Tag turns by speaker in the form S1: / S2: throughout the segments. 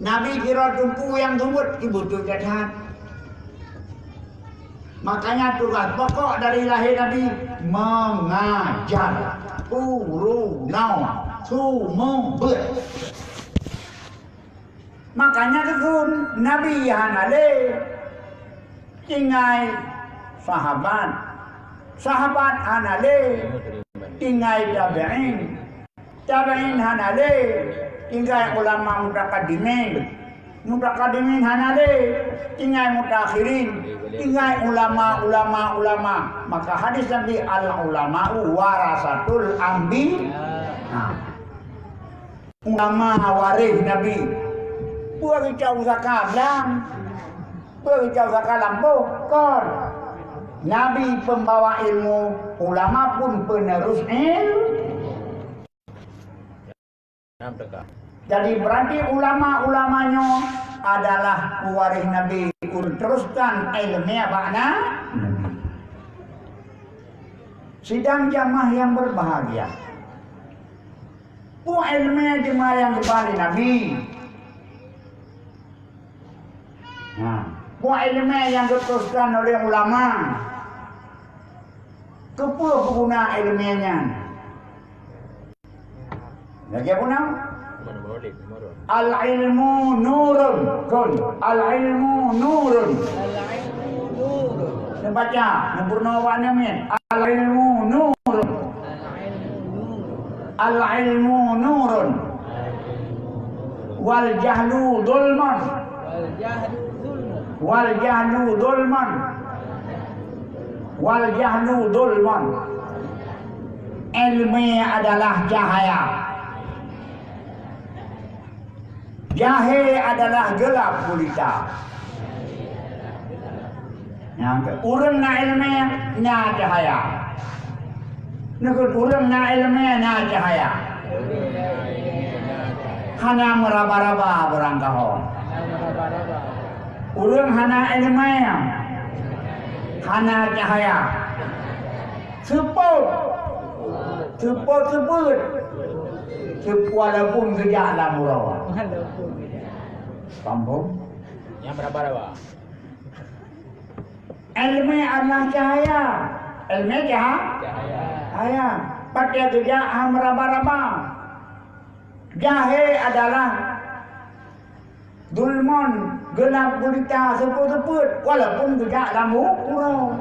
S1: Nabi kira tumpu yang tumbut dibutuh jatah. Makanya tugas pokok dari lahir Nabi mengajar urunau sumber. Makanya kekun Nabi hanale tinggai sahabat hanale tinggai tabi'in hanale tinggai ulama mutaqaddimin hanale tinggai mutakhirin tinggai ulama. Maka hadis Nabi al ulama'u warasatul anbiya. Ulama waris Nabi. Buat jauh sakalam, kon. Nabi pembawa ilmu, ulama pun penerus ilmu. Jadi berarti ulama-ulamanya adalah pewaris Nabi untuk teruskan ilmiah makna. Sidang jamaah yang berbahagia. Ilmiah jemaah yang kembali Nabi. Ilmiah yang diteruskan oleh ulama. Kepuluh pengguna ilmiahnya. Lagi apa nama? Al-ilmu nurun. Al-ilmu nurun. Baca, Purnawana min. Al-ilmu nurun. Al-ilmu nurun. Wal jahlu dhulman. Wal jahlu dhulman. Wal jahlu dhulman. Ilmu adalah cahaya. Jahil adalah gelap gulita. Urang na ilmu na cahaya. Nukut urang na ilmu na cahaya. Hana meraba-raba berangkahon. Urang hana ilmu hana cahaya. Seput. Walaupun kejak lah murawa. Kampung
S2: yang berapa?
S1: Ilmu adalah cahaya. Ilmu cahaya. Pakai kejak meraba-raba. Jahil adalah dulmon, gelap gulita, seput-seput. Walaupun kejak lah murawa.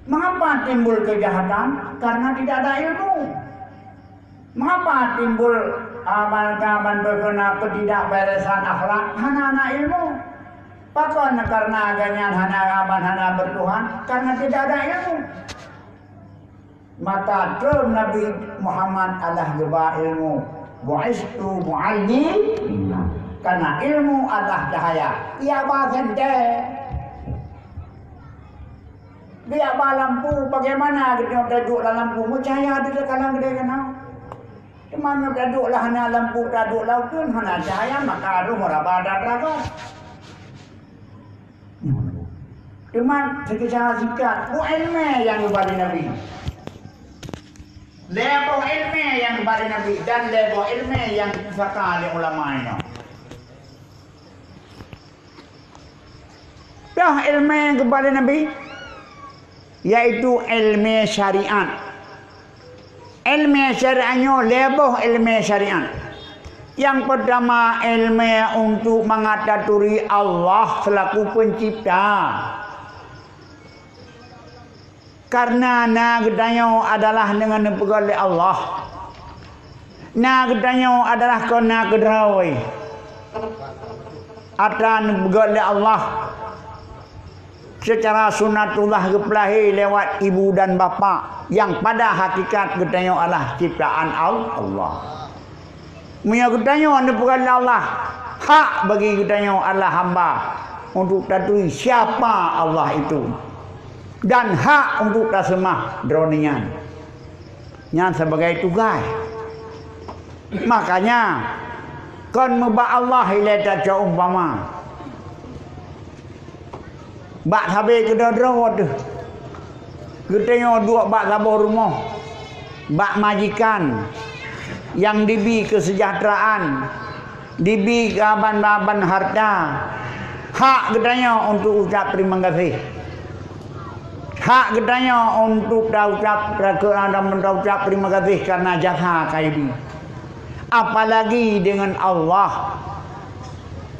S1: Mengapa timbul kejahatan? Karena tidak ada ilmu. Mengapa timbul amal-amal berkena ketidakberesan akhlak? Hana ilmu. Pakon karena aganyan hana bertuhan karena tidak ada ilmu. Mata terus Nabi Muhammad adalah geba ilmu. Bu'istu mu'allim. Karena ilmu adalah cahaya. Ia bahente. Dia lampu bagaimana kita duduk dalam lampu? Cahaya di dalam gede kenal. Mana duduklah hana lampu duduk lautun hana cahaya maka aduh meraba dadraga. Cuma sekitar sikat ilmu yang kepada Nabi. Lepo ilmu yang kepada Nabi dan lepo ilmu yang disaka oleh ulama ini. Dah ilmu yang kepada Nabi yaitu ilmu syariat. Ilmu syariatnya lebuh ilmu syariat. Yang pertama ilmu untuk mengataturi Allah selaku pencipta. Karena nagedanyo adalah dengan dipegang oleh Allah. Nagedanyo adalah kena kedrawai. Akan dipegang oleh Allah. Secara sunatullah kepelahi lewat ibu dan bapa yang pada hakikat gedanyo adalah ciptaan Allah. Munya gedanyo anda bukan Allah. Hak bagi gedanyo adalah hamba untuk tatui siapa Allah itu. Dan hak untuk tasmah dronian. Yang sebagai tugas. Makanya kon meba Allah ilata umpama. Bak habis kedua-dua tu. Kita yang dua bak labor rumah. Bak majikan. yang dibi kesejahteraan, dibi aban-aban harta. Hak katanya untuk ucap terima kasih. Hak katanya untuk ucap terima kasih karena jasa kaibi. Apalagi dengan Allah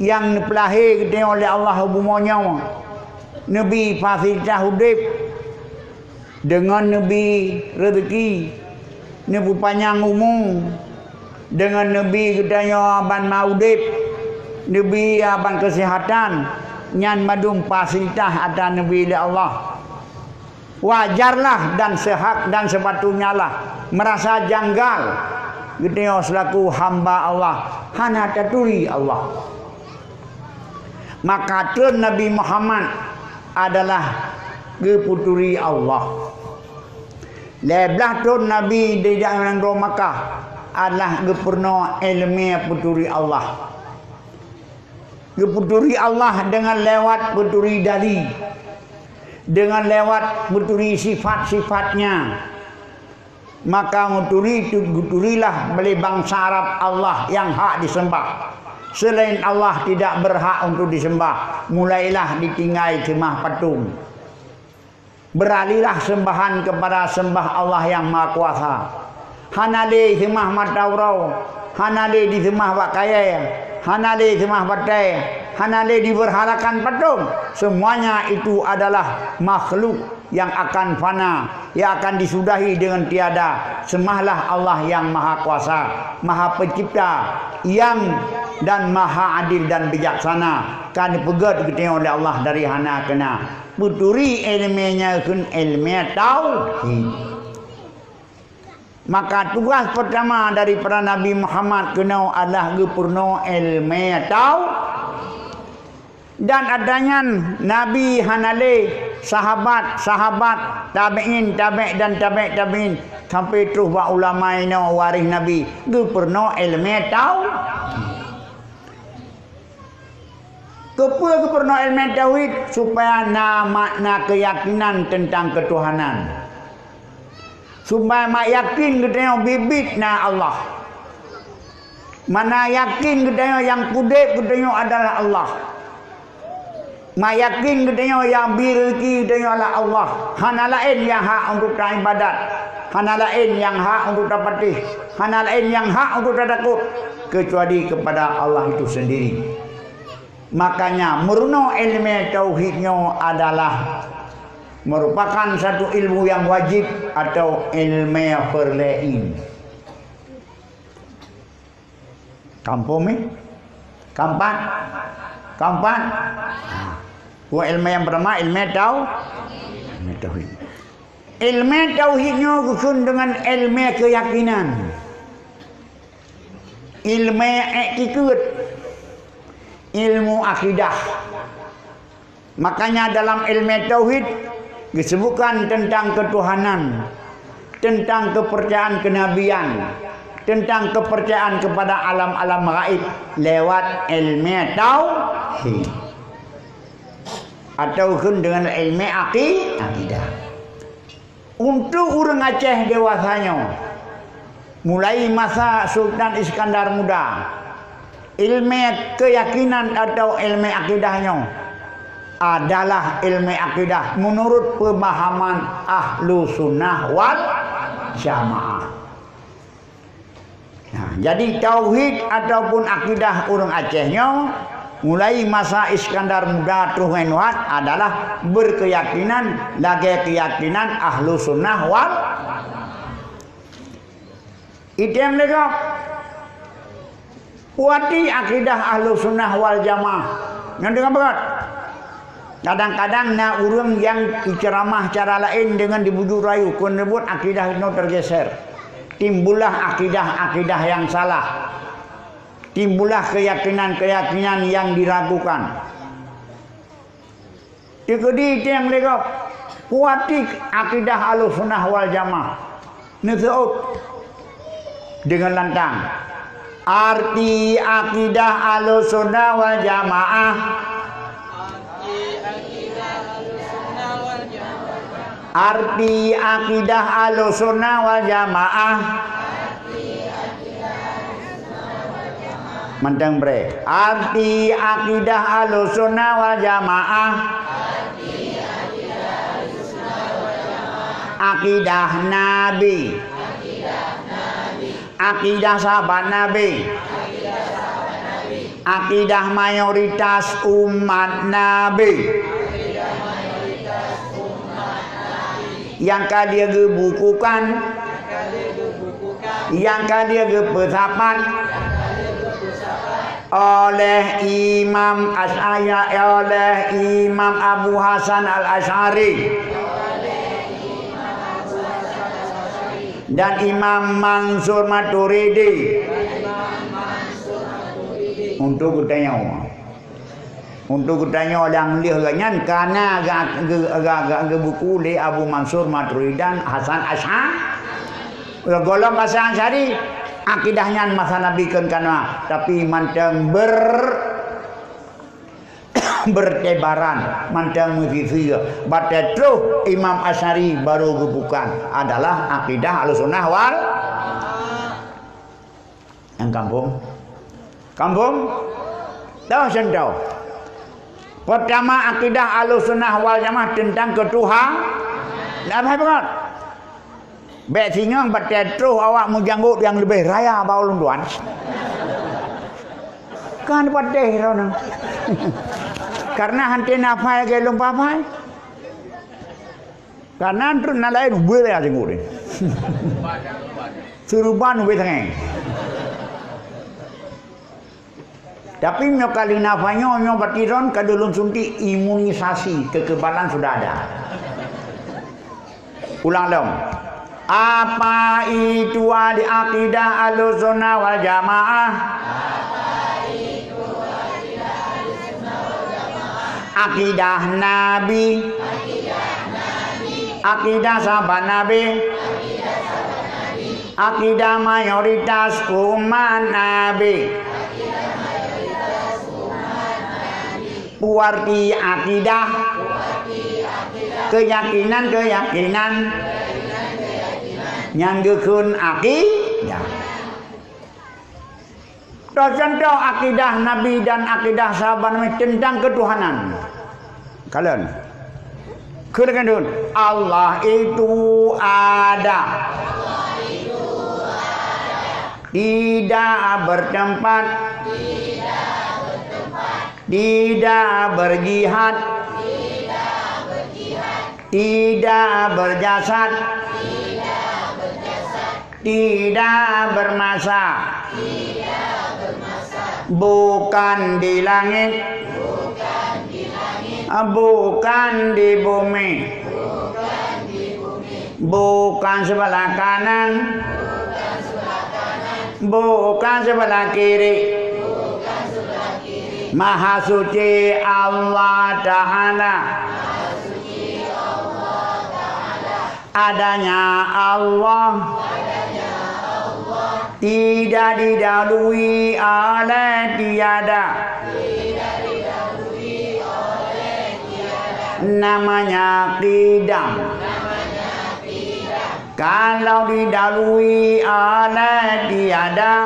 S1: yang dipelahir katanya oleh Allah hubungannya. Nabi fasilitas hidup dengan Nabi rezeki, Nabi panjang umur, dengan Nabi katanya aban maudip, Nabi aban kesihatan, nyan madum fasilitas ada Nabi oleh Allah. Wajarlah dan sehat dan sepatutnya lah merasa janggal katanya selaku hamba Allah, hana taturi Allah. Maka tun Nabi Muhammad adalah keputuri Allah. Leblah tun Nabi di dalam Makkah adalah kepurna ilmu puturi Allah. Keputuri Allah dengan lewat puturi dali, dengan lewat puturi sifat-sifatnya. Maka guturilah beli bangsa Arab Allah yang hak disembah. Selain Allah tidak berhak untuk disembah. Mulailah ditinggai sembah patung. Beralihlah sembahan kepada sembah Allah yang Maha Kuasa. Hanale sembah mataurau, hanale disembah bakaya, hanale sembah batai, hanale diberhalakan patung. Semuanya itu adalah makhluk yang akan fana, yang akan disudahi dengan tiada. Sembahlah Allah yang Maha Kuasa, Maha Pencipta, yang dan Maha Adil dan bijaksana. Kan dipegat ketengok oleh Allah dari hana kena. Puturi ilmiahnya kun ilmu tauhid. Maka tugas pertama daripada Nabi Muhammad kena adalah gepurno ilmu tauhid. Dan adanya Nabi hanale sahabat tabi'in dan tabi'in sampai terus wa ulama ini waris Nabi gepurno ilmu tauhid. Kepurno ilmu tauhid supaya makna keyakinan tentang ketuhanan. Supaya mak yakin katanya bibit na Allah. Mana yakin katanya yang kudep katanya adalah Allah. Mak yakin katanya yang birki katanya adalah Allah. Hana lain yang hak untuk ibadat. Hana lain yang hak untuk dapatih. Hana lain yang hak untuk takut kecuali kepada Allah itu sendiri. Makanya murno ilmu tauhidnya adalah merupakan satu ilmu yang wajib atau ilmu farlain. Kampung ni? Kampan? Ilmu yang pertama ilmu tauhid. Ilmu tauhidnya gusun dengan ilmu keyakinan. Ilmu iktikad. Ilmu akidah. Makanya dalam ilmu tauhid disebutkan tentang ketuhanan, tentang kepercayaan kenabian, tentang kepercayaan kepada alam-alam gaib lewat ilmu tauhid atau dengan ilmu akidah. Untuk orang Aceh dewasanya, mulai masa Sultan Iskandar Muda, ilmu keyakinan atau ilmu akidahnya adalah ilmu akidah menurut pemahaman ahlu sunnah wal jamaah. Nah, jadi tauhid ataupun akidah orang Acehnya mulai masa Iskandar Muda terus menuat adalah berkeyakinan lagi keyakinan ahlu sunnah wal. Itu yang mereka kuati akidah ahlu sunnah wal jamaah. Yang dengan berat. Kadang-kadang nak orang yang ceramah cara lain dengan dibujuk rayu, kun rebut akidah itu tergeser. Timbullah akidah-akidah yang salah. Timbullah keyakinan-keyakinan yang diragukan. Jadi itu yang mereka kuati akidah ahlu sunnah wal jamaah. Nusu'ud dengan lantang. Arti akidah ahlu sunnah wal jamaah. Arti akidah ahlu sunnah wal jamaah. Mantang bre. Arti akidah Ahlussunnah wal Jamaah. Akidah Nabi. Akidah sahabat Nabi. Akidah mayoritas umat Nabi. Yang dia gebukukan, yang dia gepetapan oleh Imam Asy'ari, oleh Imam Abu Hasan Al-Asy'ari dan Imam Mansur Maturidi. Untuk kutanya orang lihat ganyan karena agak buku le Abu Mansur Maturidi dan Hasan Asy'ari golong Hasan Asy'ari akidahnya masa Nabi kan kana tapi mantang bertebaran mantang mengisi batetro Imam Asy'ari baru gebukan adalah akidah Ahlussunnah wal yang kampung tahu sendau. Pertama akidah Ahlussunnah wal Jamaah tentang ketuhanan. Apa betul? Bek singang batetro awak mujanggut yang lebih raya baulun tuan. Kan pateh rona. Karena hanti nafai ke lum papai. Karena antru nalai nubuh ya jenggut. Suruban nubuh tengeng. Tapi nyo kali nafanya nyo batiron kadulun suntik imunisasi kekebalan sudah ada. Ulang dong. Apa itu akidah Ahlussunnah wal Jamaah? Akidah Nabi. Akidah sahabat Nabi. Akidah mayoritas umat Nabi. Puarti akidah, keyakinan nyanggekeun akidah. Contoh akidah Nabi dan akidah sahabat Nabi tentang ketuhanan. Kalian kedengaran Allah itu ada. Tidak bertempat, tidak berjihad, tidak berjasad, tidak bermasa, bukan di langit, bukan di bumi, bukan sebelah kanan, bukan sebelah kiri. Maha suci Allah Ta'ala. Adanya Allah tidak didahului oleh tiada. Namanya qidam. Kalau didahului oleh tiada,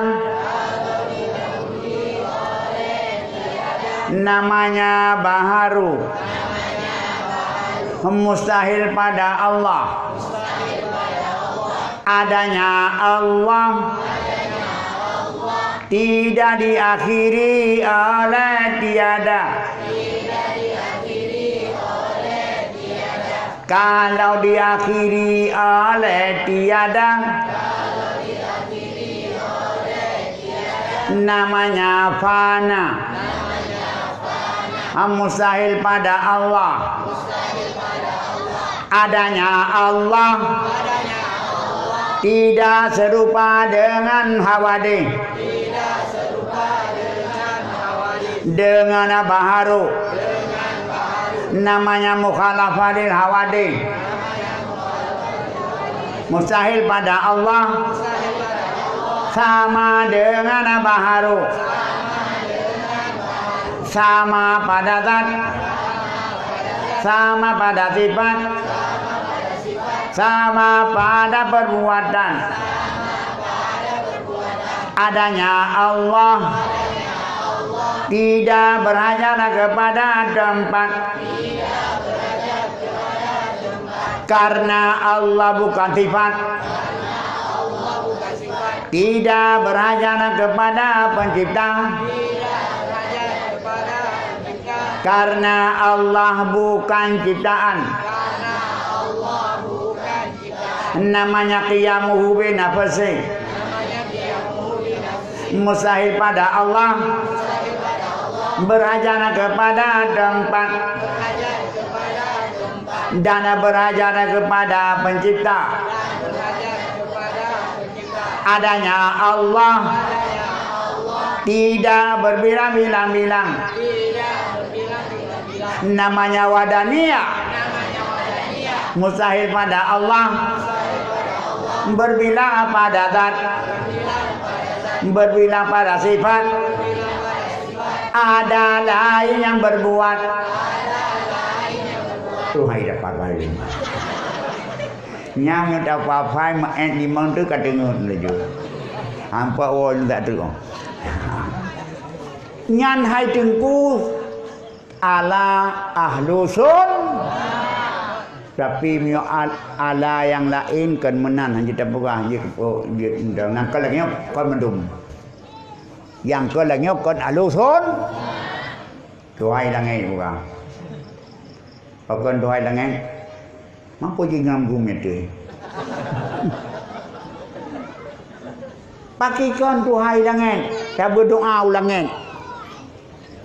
S1: namanya baharu. Mustahil pada Allah. Adanya Allah tidak diakhiri oleh tiada. Kalau diakhiri oleh tiada, namanya fana. Mustahil pada Allah. Adanya Allah tidak serupa dengan hawadih, dengan baharu, namanya mukhalafadil hawadih. Mustahil pada Allah sama dengan baharu, sama pada zat, sama pada sifat, sama pada perbuatan. Adanya Allah Tidak berhajat kepada tempat. Karena Allah bukan sifat. Tidak berhajat kepada pencipta. Karena Allah bukan ciptaan. Namanya qiyamuhu bi nafsi. Mustahil pada Allah berhajat kepada tempat dan berhajat kepada pencipta. Adanya Allah tidak berbilang-bilang. Namanya wadaniyah. Mustahil pada Allah berbilang pada zat, berbilang pada sifat. Ada lain yang berbuat. Tuhai dapat balik. Nyam yang tak apa-apa main di mana tu kata ngun leju. Hampa orang tak tu. Nyan hai tengku ala ahlusun. Tapi mio ala yang lain kan menan hanya tak berah dia dengan kalangnya kan mendum. Yang kalangnya kan ahlusun. Tuhai langit bukan. Bukan tuhai langit. Mampu jangan bumi tu. Pakikan tuhai langit. Saya berdoa ulangit.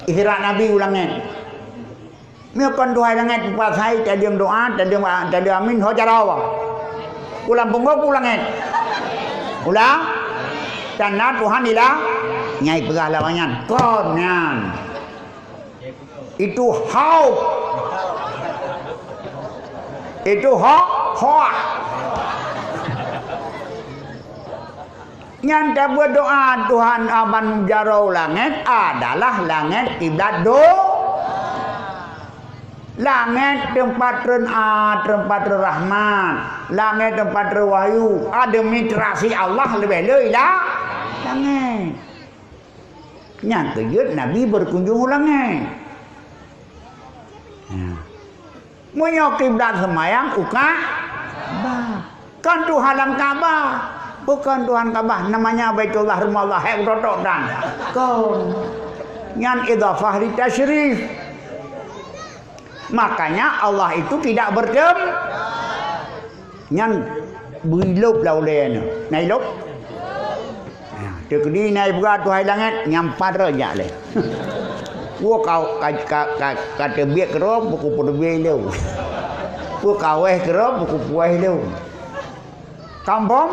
S1: Isyarat Nabi ulangit. Miakan tuhai langit pas saya tadi doa, tadi amin ho jarawa. Ulang pungguk ulangit. Ulang. Tanah Tuhan ilah nyai perah lawannya. Konyan. Itu hau. Itu hoa. Yang tak berdoa Tuhan aman jarau langit adalah langit kiblat langit tempat tempat rahmat, langit tempat wahyu. Ada mitrasi Allah lebih lah langit. Yang kejut Nabi berkunjung langit. Munyo kiblat semayang kan Tuhan dalam Kaabah, bukan Tuhan Kaabah, namanya Baitullah rumah Allah hek rotok dan kon nyan idhafah li tasyrif. Makanya Allah itu tidak berkem nyan bilup laulenya nailup tekdi nai berat Tuhan langit nyampat rejak le. Gua kau kata biak kerop buku perbe leu. Gua kaweh kerop buku puai leu. Kampung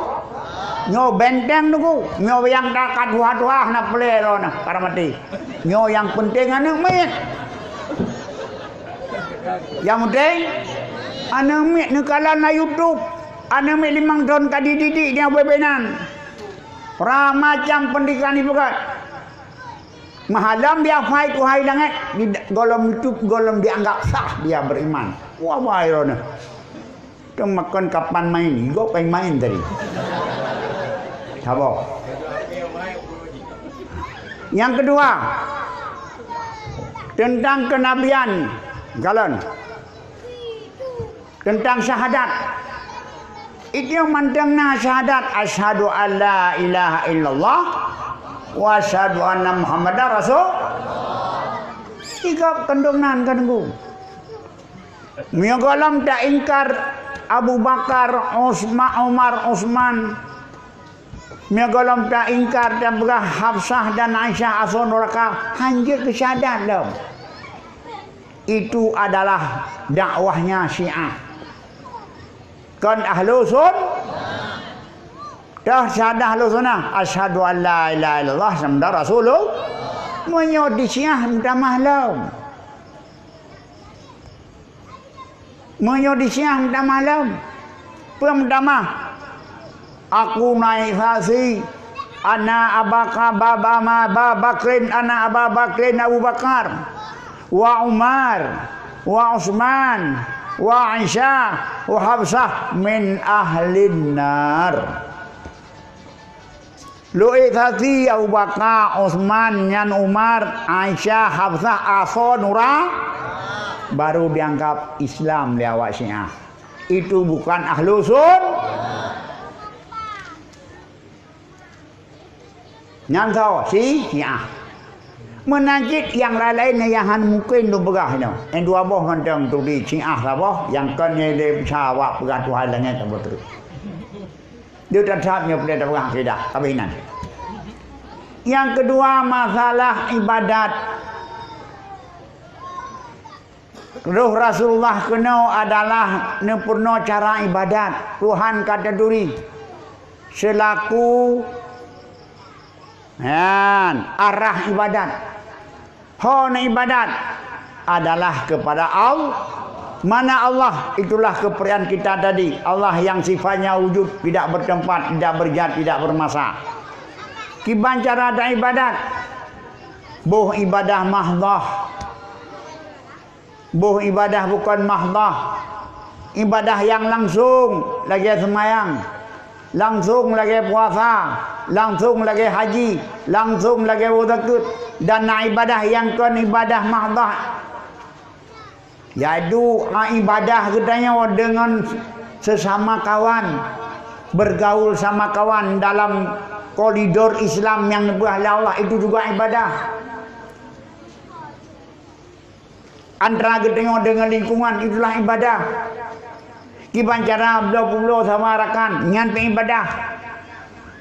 S1: nyo benteng tu, nyo yang dakat dua-dua nak pelero nak karamati. Nyo yang penting anak mek. Yang penting anak mek nekalan na YouTube. Anak mek 5 tahun kadi didik dia bebenan. Pra macam pendidikan ibu kat. Mahalam dia fight tuhai langit di golong YouTube golong dianggap sah dia beriman. Wah bairona. Makan kapan main? Gua pengen main tadi. Sabar. Yang kedua tentang kenabian galon. Tentang syahadat. Itu mantengna syahadat asyhadu alla ilaha illallah wa asyhadu anna muhammadar rasul. Tiga kendungan kendung. Miagalam tak ingkar Abu Bakar, Umar, Utsman. Miagalam tak ingkar dan berah Hafsah dan Aisyah ason neraka hanjir ke syahadat dah. Itu adalah dakwahnya Syiah. Kan ahlu sun dah syahadah ahlu sunnah asyhadu an la ilaha illallah samda rasulullah menyodi Syiah minta mahlum menyodi Syiah minta mahlum pertama aku naik haji ana abaka babama babakrin ana ababakrin Abu Bakar wa Umar wa Utsman wa Aisyah wa Hafsah min ahlin nar. Lu'ik Hati, Abu Bakar, Osman, Nyan Umar, Aisyah, Hafsah, Aso, Nura, baru dianggap Islam oleh awak Syiah. Itu bukan ahlu sun. Nyan tahu si Syiah. Menajid yang lain yang mungkin tu begah ni. Yang dua boh mentang tu di Syiah lah boh. Yang kan ni dia awak pegah Tuhan langit tak betul. Dia tak sahabnya pada pegah akidah kabinan. Yang kedua masalah ibadat. Roh Rasulullah kena adalah nempurna cara ibadat. Tuhan kata duri selaku arah ibadat. Hona ibadat adalah kepada Allah. Mana Allah? Itulah keperian kita tadi. Allah yang sifatnya wujud, tidak bertempat, tidak berjat, tidak bermasa. Kiban cara ada ibadat. Buh ibadah mahdah. Buh ibadah bukan mahdah. Ibadah yang langsung lagi semayang, langsung lagi puasa, langsung lagi haji, langsung lagi zakat. Dan ibadah yang kan ibadah mahdah. Yaitu ibadah katanya dengan sesama kawan, bergaul sama kawan dalam koridor Islam yang dibuat oleh Allah, itu juga ibadah. Antara katanya dengan lingkungan, itulah ibadah. Kiban cara belau-belau sama rakan, nyampe ibadah.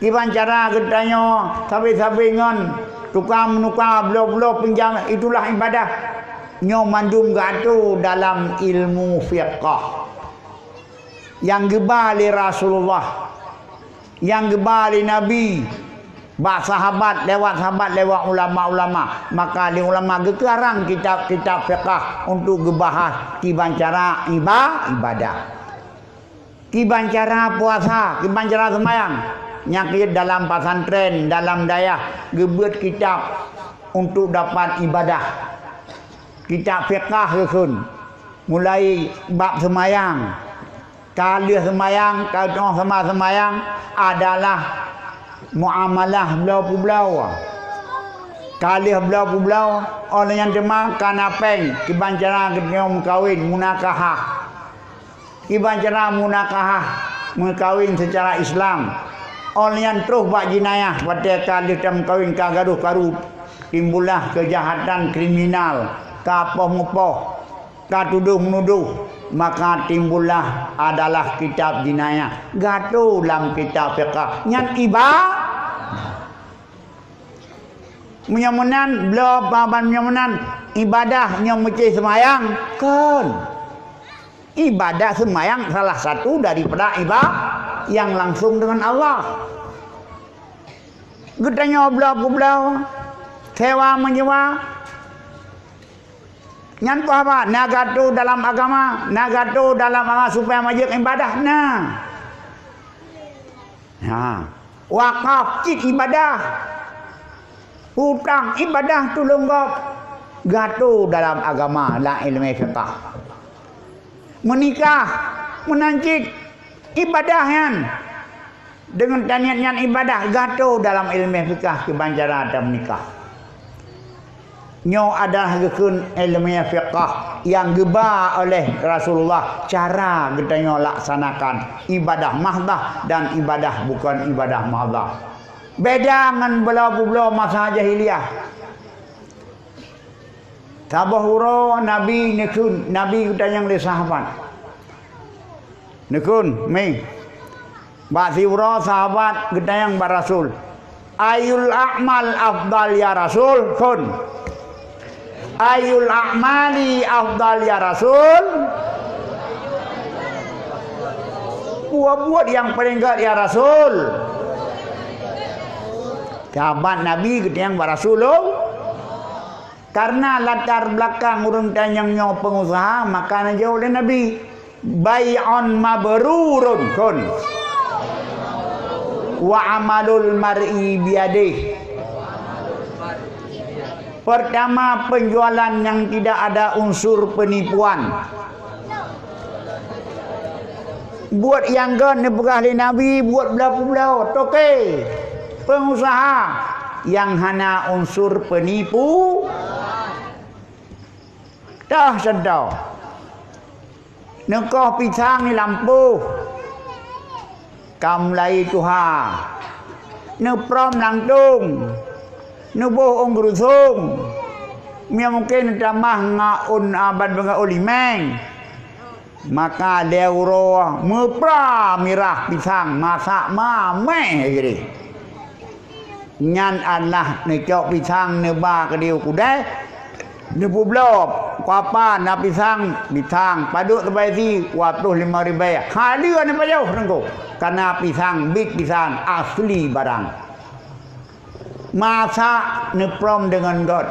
S1: Kiban cara katanya sabi-sabi ngan tukang menukar belau-belau pinjam, itulah ibadah. Nyo mandum gatu dalam ilmu fiqh yang gebali Rasulullah, yang gebali Nabi, bak sahabat lewat ulama-ulama. Maka di ulama gekarang kitab-kitab fiqh untuk gebahas kiban cara ibadah, kiban cara puasa, kiban cara sembahyang. Nyakit dalam pesantren, dalam dayah gebuat kitab untuk dapat ibadah. Kitab fiqh kun mulai bab semayang, kali semayang, kalau sama semayang adalah muamalah belau-belau. Kali belau-belau oleh yang demam kanapeng kiban cara kenyom kawin munakahah. Kiban cara munakahah mengkawin secara Islam. Oleh yang terus buat jinayah pada kali dem kawin kagaduh karu timbullah kejahatan kriminal. Kapoh-mupoh, katuduh-menuduh, maka timbullah adalah kitab jinayah. Gatu dalam kitab fiqh. Nyan menyamunan, belum pahaman menyamunan, ibadah yang mesti semayang. Kan. Ibadah semayang salah satu daripada ibadah yang langsung dengan Allah. Getanya belau-belau, sewa menyewa. Nyan apa? Nagatu dalam agama, nagatu dalam agama supaya majik ibadah. Wakaf cik ibadah, hutang ibadah tu lenggap. Gatu dalam agama la ilmu fiqh. Menikah, menancit ibadah yan. Dengan niat ibadah gatu dalam ilmu fiqh kebanjaran ada menikah. Nyo adalah gekun ilmu fiqh yang geba oleh Rasulullah cara kita laksanakan ibadah mahdah dan ibadah bukan ibadah mahdah. Beda dengan belau-belau masa jahiliyah. Tabahuro Nabi nekun, Nabi kita yang le sahabat. Nekun, mi. Ba'thiro sahabat kita yang barasul. Ayul a'mal afdal ya Rasul kun. Ayul a'mali afdal ya Rasul. Buat yang paling baik ya Rasul. Sahabat Nabi kita yang barasul. Karena latar belakang urang tanyang nyo pengusaha, maka jauh oleh Nabi. Bai'un mabrurun kun. Wa amalul mar'i biyadih. Pertama, penjualan yang tidak ada unsur penipuan. Buat yang gan ni bukan ahli Nabi, buat belau-belau, toke. pengusaha yang hana unsur penipu. Dah sedar. Nekoh pisang ni lampu. Kamlai Tuhan. Neprom langtung. Nubuh ong gerusung. Mia mungkin tamah ngaun abad benga olimeng. Maka leuro mepra mirah pisang masak mameh gini. Nyan Allah necok pisang neba ke dia kudai. Nebu blok kuapa na pisang paduk tebai si 25 ribu. Halia ni payau nengko. Karena pisang big pisang asli barang. Masak neprom dengan god.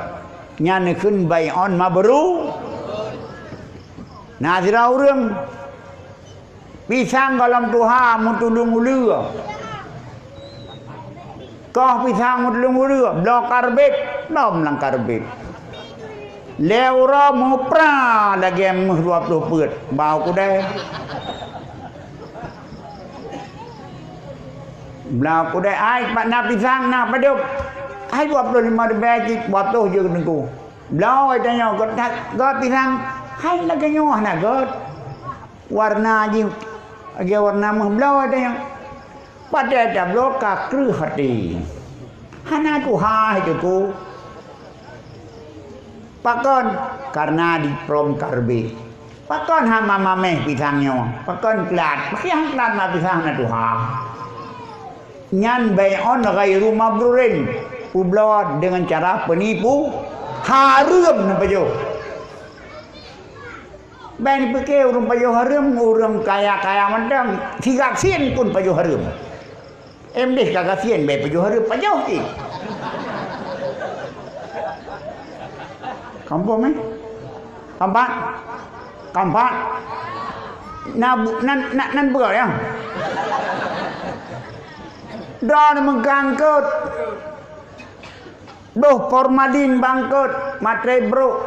S1: Nyan kun bai on ma baru. Nah sira urang pisang dalam Tuhan mutulung ulua. Kau pisang mutulung ulua, blok karbit, nom lang karbit. Leura mupra lagi muh 20 put, bau ku deh. Blau ku deh ai pak na pisang na paduk. Ai 25 bejik batuh je nengku. Blau ai tanya god pisang hai lagi nyoh na god. Warna ji age warna mah blau ai tanya. Pada dah bloka kru hati. Hana tu ha itu tu. Pakon karena di prom karbi. Pakon hama mameh pisangnya. Pakon kelat. Pakian kelat ma pisang na tu ha. Nyan bayon ghairu mabrurin. Publawat dengan cara penipu harum nampak jo. Ben pakai urang pajo harum, urang kaya-kaya mandang 3 sen pun pajo harum. Emdeh kagak sen be pajo harum pajo ki. Kampung eh? Kampat. Nan bữa ya. Dah menggangkut. Doh formalin bangkut matre bro.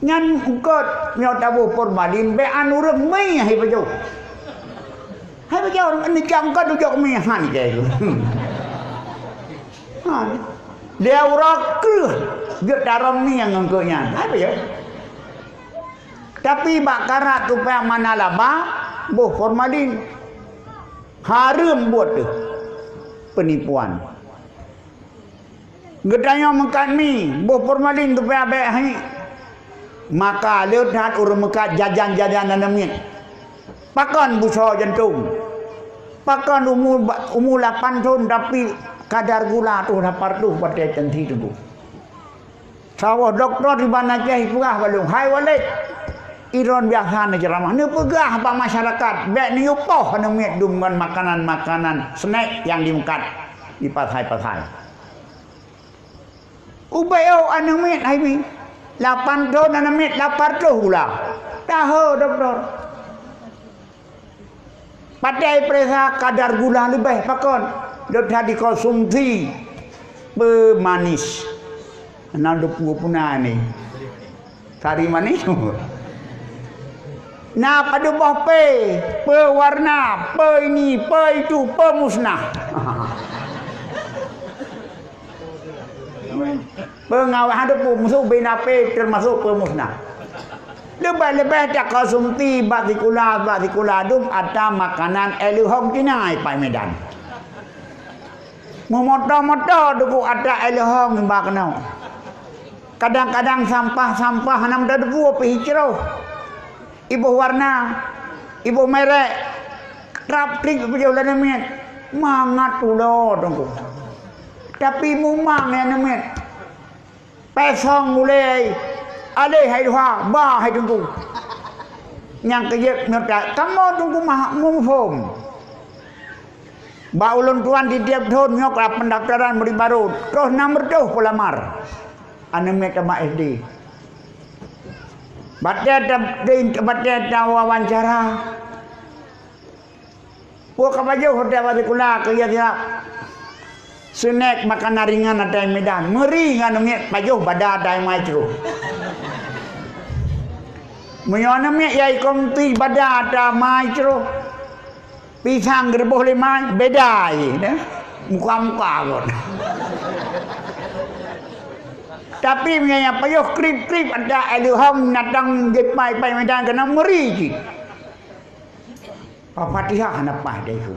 S1: Nyan ukot nyotabu formalin be anu remi hai pajo. Hai pajo ni jam ka dujok mi han je tu. Han. Dia urak ke get darang ni yang ngangkutnya. Hai pajo. Tapi bakarat tu pa mana laba boh formalin. Harum buat tu. Penipuan. Gedanya makan mi, boh formalin tu pe abe hai. Maka lehat urang mekat jajan-jajan namit. Pakan buso jantung. Pakan umur 8 tahun tapi kadar gula tu dapat tu pada tenthi tu. Sawah doktor di mana cai pugah balung. Hai walid. Iron biasa na ceramah. Ni pegah apa masyarakat. Bek ni upoh namit dengan makanan-makanan snack yang dimukat di pasai-pasai. Ubayo anamit hai mi 8 tahun anamit 8 pula. Tahu doktor. Padai periksa kadar gula lebih pakon. Doktor dikonsumsi pemanis. 60 punah ni. Sari manis. Nah pada bawah pewarna, ini, itu, pemusnah. Pengawal ada pun musuh binape termasuk pemusnah. Lebih-lebih tak konsumsi batikula dum ada makanan eluhong tinai pai Medan. Memoto-moto duku ada eluhong bakno. Kadang-kadang sampah hanam debu pe hijrau. Ibu warna, ibu merek, raplik beliau lain mangat ulo tunggu. Tapi mumang yang namit. Pesong mulai. Alih hai dua, bah hai tunggu. Yang kejep nyotak, kamu tunggu mumfum. Ba ulun tuan di tiap tahun nyok lah pendaftaran beri baru. Terus nomor tuh pelamar. Anemit sama SD. Baca wawancara. Wah kapajo hotel batikula kerja siap. Snack makanan ringan ada yang Medan. Meri ngan namit pajuh pada ada yang macro. Menyon namit yai komti pada ada macro. Pisang gerboh lima beda ye. muka-muka kot. Tapi punya payuh krip-krip ada ilham natang jepai pai medan kena meri ji. Al-Fatihah napa dia itu.